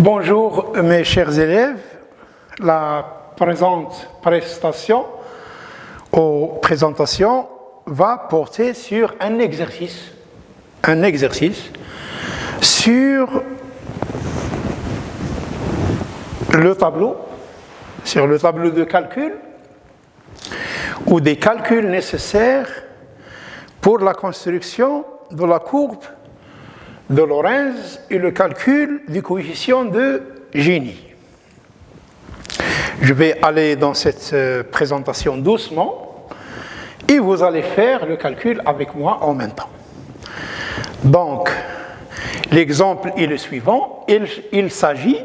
Bonjour mes chers élèves, la présente présentation va porter sur un exercice sur le tableau de calcul ou des calculs nécessaires pour la construction de la courbe de Lorentz et le calcul du coefficient de Gini. Je vais aller dans cette présentation doucement et vous allez faire le calcul avec moi en même temps. Donc, l'exemple est le suivant. Il s'agit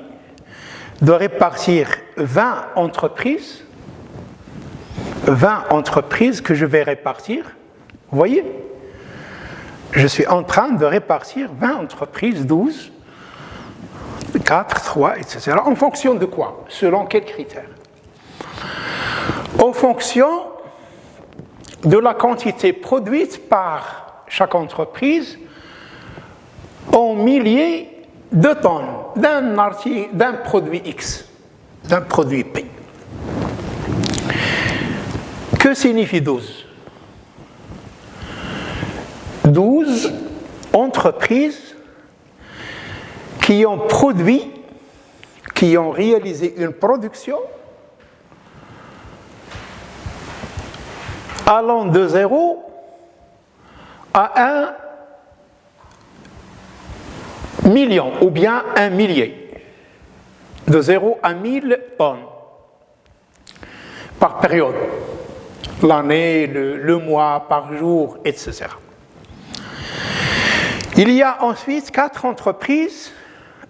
de répartir 20 entreprises que je vais répartir. Vous voyez ? Je suis en train de répartir 20 entreprises, 12, 4, 3, etc. En fonction de quoi? Selon quels critères? En fonction de la quantité produite par chaque entreprise en milliers de tonnes d'un produit X, d'un produit P. Que signifie 12? 12 entreprises qui ont réalisé une production allant de 0 à 1 million ou bien 1 millier, de 0 à 1000 tonnes par période, l'année, le mois, par jour, etc. Il y a ensuite 4 entreprises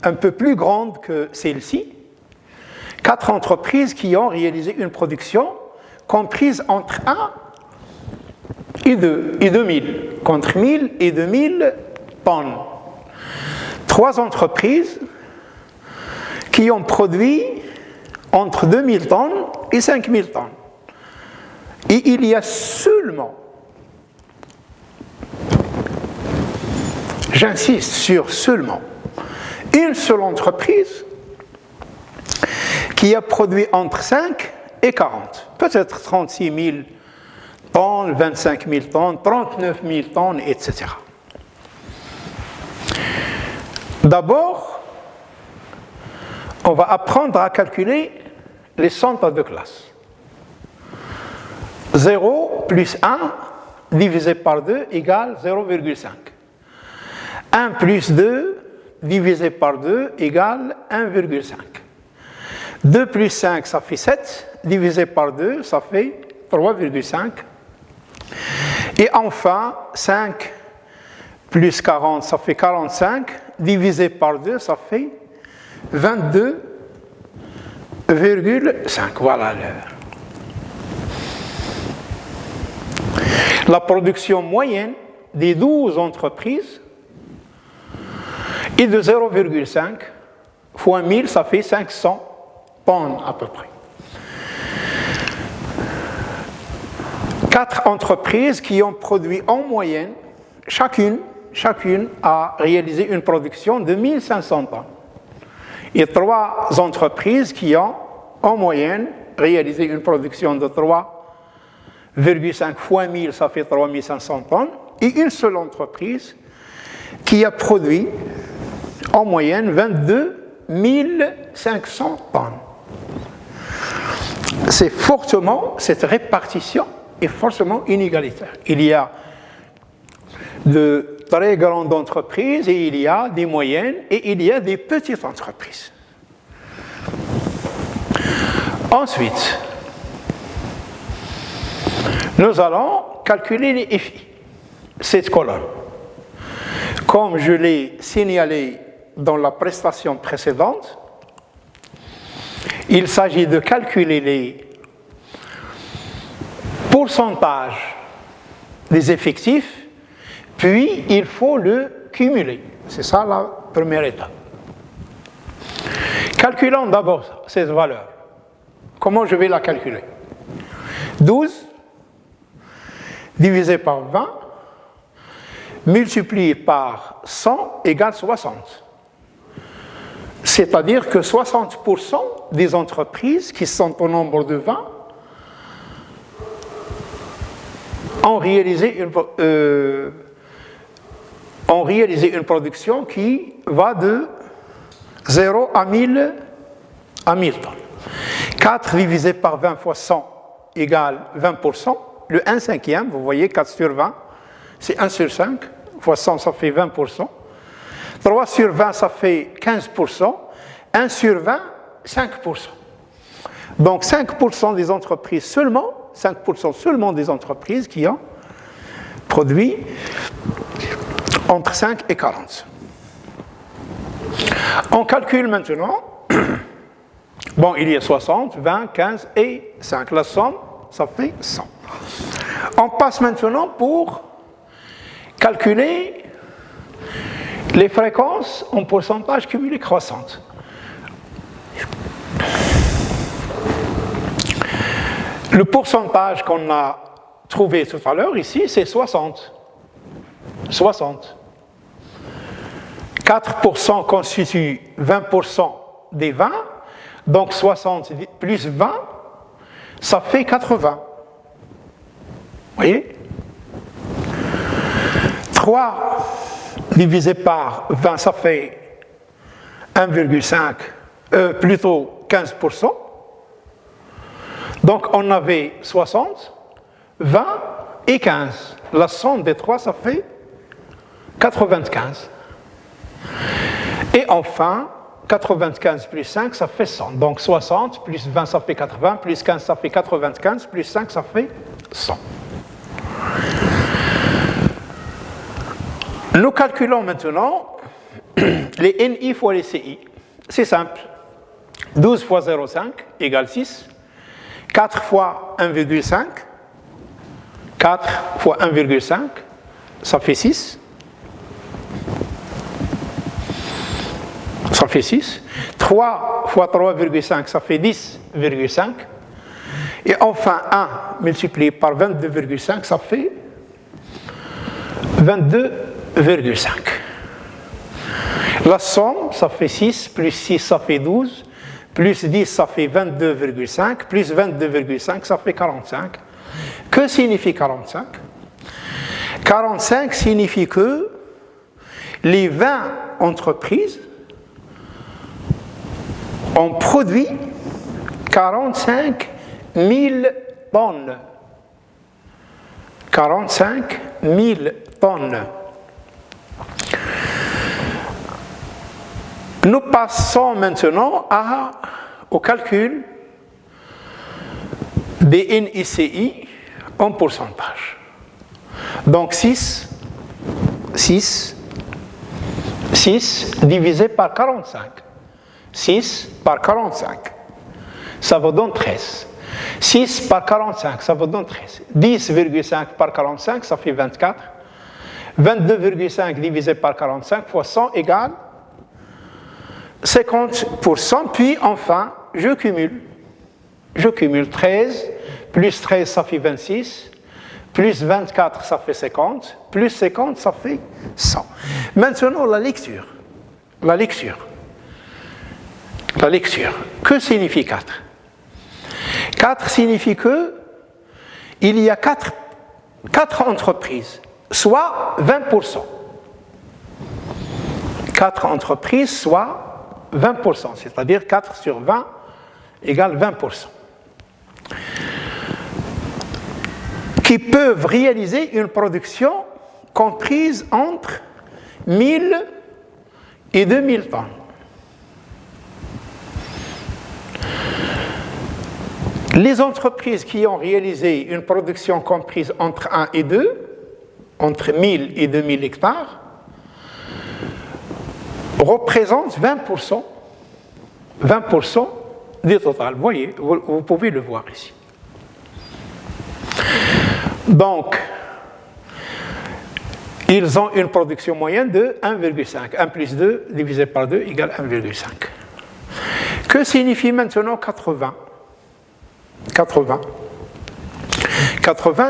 un peu plus grandes que celle-ci, 4 entreprises qui ont réalisé une production comprise entre 1 et 2000, contre 1000 et 2000 tonnes. 3 entreprises qui ont produit entre 2000 tonnes et 5000 tonnes. Et il y a seulement, j'insiste sur seulement, une seule entreprise qui a produit entre 5 et 40, peut-être 36 000 tonnes, 25 000 tonnes, 39 000 tonnes, etc. D'abord, on va apprendre à calculer les centres de classe. 0 plus 1 divisé par 2 égale 0,5. 1 plus 2 divisé par 2 égale 1,5. 2 plus 5, ça fait 7. Divisé par 2, ça fait 3,5. Et enfin, 5 plus 40, ça fait 45. Divisé par 2, ça fait 22,5. Voilà l'heure. La production moyenne des 12 entreprises est de 0,5 fois 1000, ça fait 500 tonnes à peu près. 4 entreprises qui ont produit en moyenne, chacune a réalisé une production de 1500 tonnes. Et 3 entreprises qui ont en moyenne réalisé une production de 3,5 fois 1000, ça fait 3500 tonnes. Et une seule entreprise qui a produit en moyenne 22 500 tonnes. Cette répartition est fortement inégalitaire. Il y a de très grandes entreprises et il y a des moyennes et il y a des petites entreprises. Ensuite, nous allons calculer les FI, cette colonne. Comme je l'ai signalé dans la prestation précédente, il s'agit de calculer les pourcentages des effectifs, puis il faut le cumuler. C'est ça la première étape. Calculons d'abord cette valeur. Comment je vais la calculer? 12 divisé par 20 multiplié par 100 égale 60. C'est-à-dire que 60% des entreprises qui sont au nombre de 20 ont réalisé une production qui va de 0 à 1000 tonnes. 4 divisé par 20 fois 100 égale 20%. Le 1 cinquième, vous voyez, 4 sur 20, c'est 1 sur 5, fois 100, ça fait 20%. 3 sur 20, ça fait 15%. 1 sur 20, 5%. Donc 5% des entreprises seulement, 5% seulement des entreprises qui ont produit entre 5 et 40. On calcule maintenant, bon, il y a 60, 20, 15 et 5. La somme, ça fait 100. On passe maintenant pour calculer les fréquences en pourcentage cumulé croissante. Le pourcentage qu'on a trouvé tout à l'heure ici, c'est 60. 60. 4% constitue 20% des 20, donc 60 plus 20, ça fait 80. Vous voyez? 3 divisé par 20, ça fait 1,5, plutôt 15%. Donc on avait 60, 20 et 15. La somme des trois, ça fait 95. Et enfin, 95 plus 5, ça fait 100. Donc 60 plus 20, ça fait 80, plus 15, ça fait 95, plus 5, ça fait 100. Nous calculons maintenant les NI fois les CI. C'est simple. 12 fois 0,5 égale 6. 4 fois 1,5. 4 fois 1,5, ça fait 6. Ça fait 6. 3 fois 3,5, ça fait 10,5. Et enfin, 1 multiplié par 22,5, ça fait 22,5. La somme, ça fait 6, plus 6, ça fait 12, plus 10, ça fait 22,5, plus 22,5, ça fait 45. Que signifie 45? 45 signifie que les 20 entreprises ont produit 45 000 tonnes. 45 000 tonnes. Nous passons maintenant au calcul des NICI en pourcentage. Donc 6 divisé par 45. 6 par 45, ça vous donne 13. 6 par 45, ça vous donne 13. 10,5 par 45, ça fait 24. 22,5 divisé par 45 fois 100 égale 50%. Puis enfin, je cumule. Je cumule 13, plus 13, ça fait 26, plus 24, ça fait 50, plus 50, ça fait 100. Maintenant, la lecture. La lecture. Que signifie 4? 4 signifie que il y a 4 entreprises, soit 20%. 4 entreprises, soit 20%, c'est-à-dire 4 sur 20 égale 20%. Qui peuvent réaliser une production comprise entre 1000 et 2000 tonnes. Les entreprises qui ont réalisé une production comprise entre 1 et 2, entre 1000 et 2000 hectares, représentent 20% du total. Vous voyez, vous pouvez le voir ici. Donc, ils ont une production moyenne de 1,5. 1 plus 2 divisé par 2 égale 1,5. Que signifie maintenant 80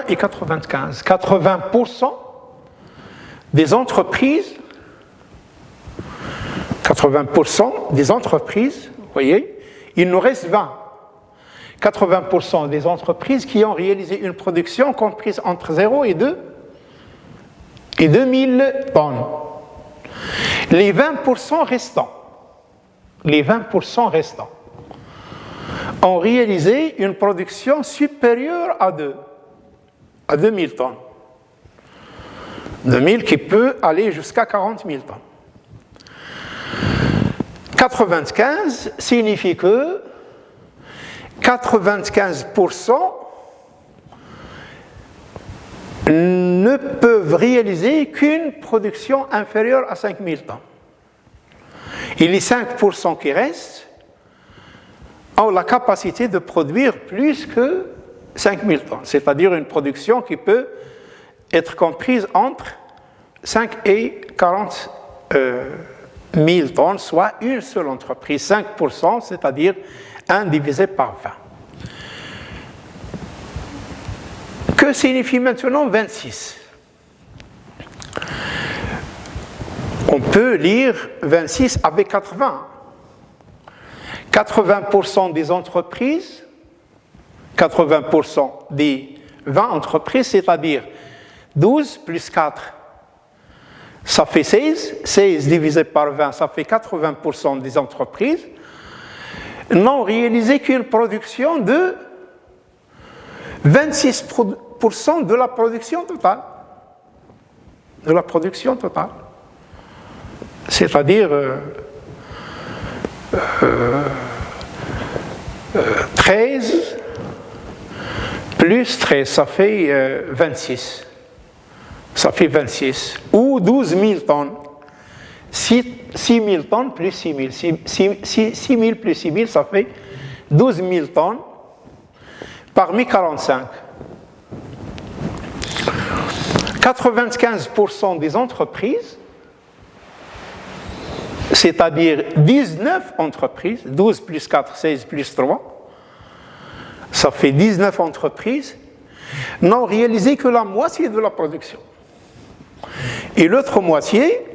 et 95. 80% des entreprises 80% des entreprises, vous voyez, il nous reste 20. 80% des entreprises qui ont réalisé une production comprise entre 0 et 2 et 2000 tonnes. Les 20% restants, ont réalisé une production supérieure à 2000 tonnes. 2000 qui peut aller jusqu'à 40 000 tonnes. 95 signifie que 95% ne peuvent réaliser qu'une production inférieure à 5 000 tonnes. Et les 5% qui restent ont la capacité de produire plus que 5 000 tonnes, c'est-à-dire une production qui peut être comprise entre 5 et 40 000 tonnes, soit une seule entreprise, 5%, c'est-à-dire 1 divisé par 20. Que signifie maintenant 26 ? On peut lire 26 avec 80. 80% des entreprises, 80% des 20 entreprises, c'est-à-dire 12 plus 4, ça fait 16. 16 divisé par 20, ça fait 80% des entreprises, n'ont réalisé qu'une production de 26% de la production totale. C'est-à-dire 13 plus 13, ça fait 26. Ça fait 26. Ou 12 000 tonnes. 6 000 tonnes plus 6 000. 6 000 plus 6 000, ça fait 12 000 tonnes parmi 45. 95% des entreprises, c'est-à-dire 19 entreprises, 12 plus 4, 16 plus 3, ça fait 19 entreprises, n'ont réalisé que la moitié de la production. Et l'autre moitié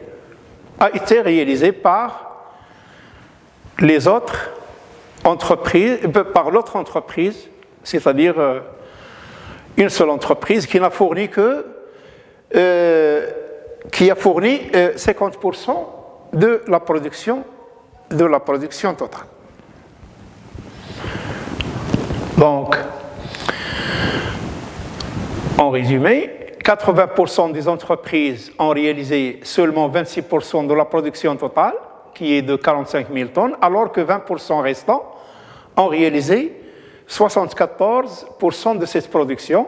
a été réalisée par les autres entreprises, par l'autre entreprise, c'est-à-dire une seule entreprise qui n'a fourni qui a fourni 50% de la production totale. Donc, en résumé, 80% des entreprises ont réalisé seulement 26% de la production totale, qui est de 45 000 tonnes, alors que 20% restants ont réalisé 74% de cette production.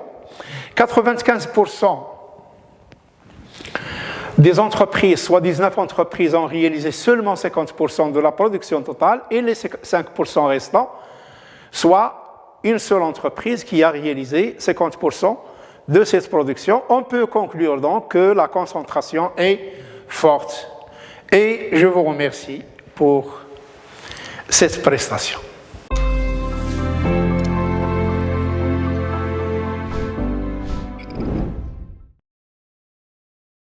95% des entreprises, soit 19 entreprises, ont réalisé seulement 50% de la production totale, et les 5% restants, soit une seule entreprise qui a réalisé 50% de cette production. On peut conclure donc que la concentration est forte. Et je vous remercie pour cette prestation.